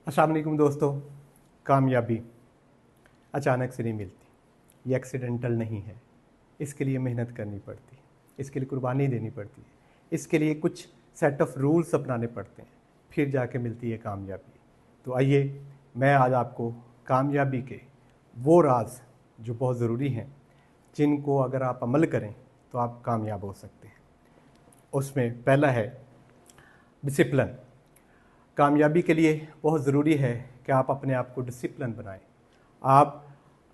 अस्सलाम वालेकुम दोस्तों। कामयाबी अचानक से नहीं मिलती, ये एक्सीडेंटल नहीं है। इसके लिए मेहनत करनी पड़ती है, इसके लिए कुर्बानी देनी पड़ती है, इसके लिए कुछ सेट ऑफ रूल्स अपनाने पड़ते हैं, फिर जाके मिलती है कामयाबी। तो आइए मैं आज आपको कामयाबी के वो राज जो बहुत ज़रूरी हैं, जिनको अगर आप अमल करें तो आप कामयाब हो सकते हैं। उसमें पहला है डिसिप्लिन। कामयाबी के लिए बहुत ज़रूरी है कि आप अपने आप को डिसिप्लिन बनाएं।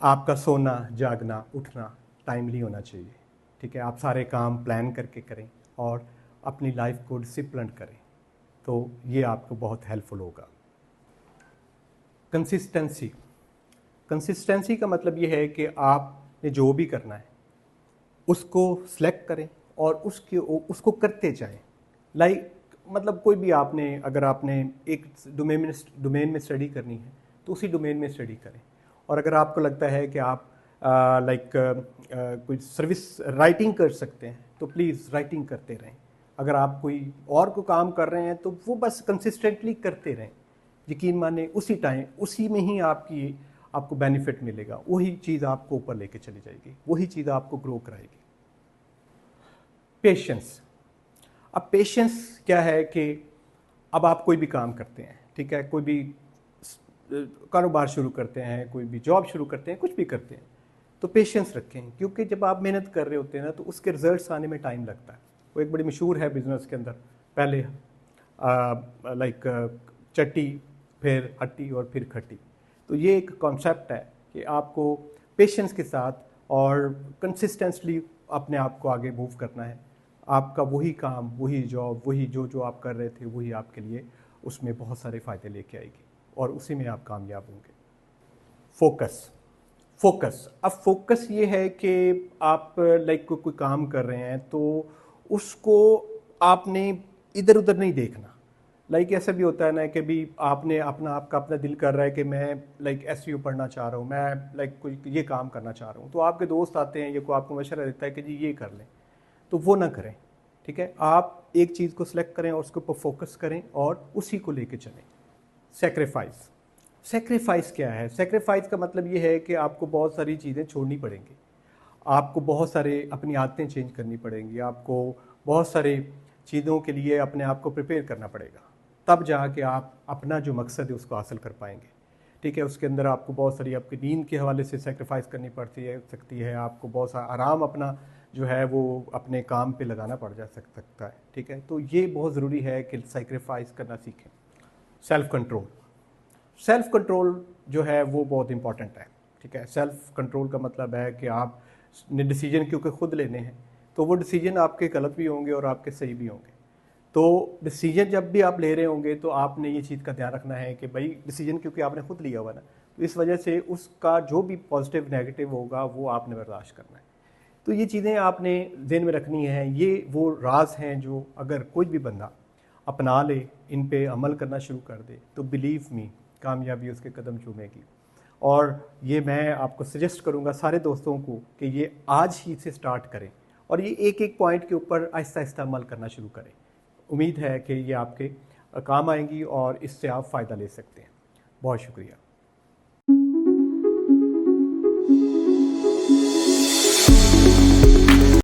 आपका सोना, जागना, उठना टाइमली होना चाहिए। ठीक है, आप सारे काम प्लान करके करें और अपनी लाइफ को डिसिप्लिन करें, तो ये आपको बहुत हेल्पफुल होगा। कंसिस्टेंसी। कंसिस्टेंसी का मतलब ये है कि आपने जो भी करना है उसको सेलेक्ट करें और उसको करते जाएं। मतलब कोई भी अगर आपने एक डोमेन में स्टडी करनी है तो उसी डोमेन में स्टडी करें। और अगर आपको लगता है कि आप कोई सर्विस राइटिंग कर सकते हैं तो प्लीज़ राइटिंग करते रहें। अगर आप कोई काम कर रहे हैं तो वो बस कंसिस्टेंटली करते रहें। यकीन माने उसी में ही आपको बेनिफिट मिलेगा। वही चीज़ आपको ऊपर लेके चली जाएगी, वही चीज़ आपको ग्रो कराएगी। पेशेंस। अब पेशेंस क्या है कि अब आप कोई भी काम करते हैं, ठीक है, कोई भी कारोबार शुरू करते हैं, कोई भी जॉब शुरू करते हैं, कुछ भी करते हैं, तो पेशेंस रखें। क्योंकि जब आप मेहनत कर रहे होते हैं ना तो उसके रिजल्ट्स आने में टाइम लगता है। वो एक बड़ी मशहूर है बिजनेस के अंदर, पहले चट्टी, फिर हट्टी और फिर खट्टी। तो ये एक कॉन्सेप्ट है कि आपको पेशेंस के साथ और कंसिस्टेंटली अपने आप को आगे मूव करना है। आपका वही काम, वही जॉब, वही जो आप कर रहे थे, वही आपके लिए उसमें बहुत सारे फ़ायदे लेके आएगी और उसी में आप कामयाब होंगे। फोकस। अब फोकस ये है कि आप कोई काम कर रहे हैं तो उसको आपने इधर उधर नहीं देखना। ऐसा भी होता है ना कि भी आपका अपना दिल कर रहा है कि मैं एसईओ पढ़ना चाह रहा हूँ, मैं कोई ये काम करना चाह रहा हूँ, तो आपके दोस्त आते हैं, ये को आपको मशवरा देता है कि जी ये कर लें, तो वो ना करें। ठीक है, आप एक चीज़ को सिलेक्ट करें और उसके ऊपर फोकस करें और उसी को लेके चलें। सेक्रीफाइस क्या है? सेक्रीफाइस का मतलब ये है कि आपको बहुत सारी चीज़ें छोड़नी पड़ेंगी, आपको बहुत सारे अपनी आदतें चेंज करनी पड़ेंगी, आपको बहुत सारी चीज़ों के लिए अपने आप को प्रिपेयर करना पड़ेगा, तब जाके आप अपना जो मकसद है उसको हासिल कर पाएंगे। ठीक है, उसके अंदर आपको बहुत सारी आपकी नींद के हवाले से सेक्रीफाइस करनी सकती है, आपको बहुत सारा आराम अपना जो है वो अपने काम पे लगाना पड़ सकता है। ठीक है, तो ये बहुत ज़रूरी है कि सेक्रीफाइस करना सीखें। सेल्फ कंट्रोल जो है वो बहुत इंपॉर्टेंट है। ठीक है, सेल्फ कंट्रोल का मतलब है कि आप ने डिसीजन क्योंकि खुद लेने हैं, तो वो डिसीजन आपके गलत भी होंगे और आपके सही भी होंगे। तो डिसीजन जब भी आप ले रहे होंगे तो आपने ये चीज़ का ध्यान रखना है कि भाई डिसीजन क्योंकि आपने खुद लिया हुआ ना, तो इस वजह से उसका जो भी पॉजिटिव नेगेटिव होगा वो आपने बर्दाश्त करना है। तो ये चीज़ें आपने ज़हन में रखनी है। ये वो राज हैं जो अगर कोई भी बंदा अपना ले, इन पे अमल करना शुरू कर दे, तो बिलीव मी कामयाबी उसके कदम चूमेगी। और ये मैं आपको सजेस्ट करूँगा सारे दोस्तों को कि ये आज ही से स्टार्ट करें और ये एक एक पॉइंट के ऊपर आहिस्ता आहिस्ता अमल करना शुरू करें। उम्मीद है कि ये आपके काम आएंगी और इससे आप फ़ायदा ले सकते हैं। बहुत शुक्रिया।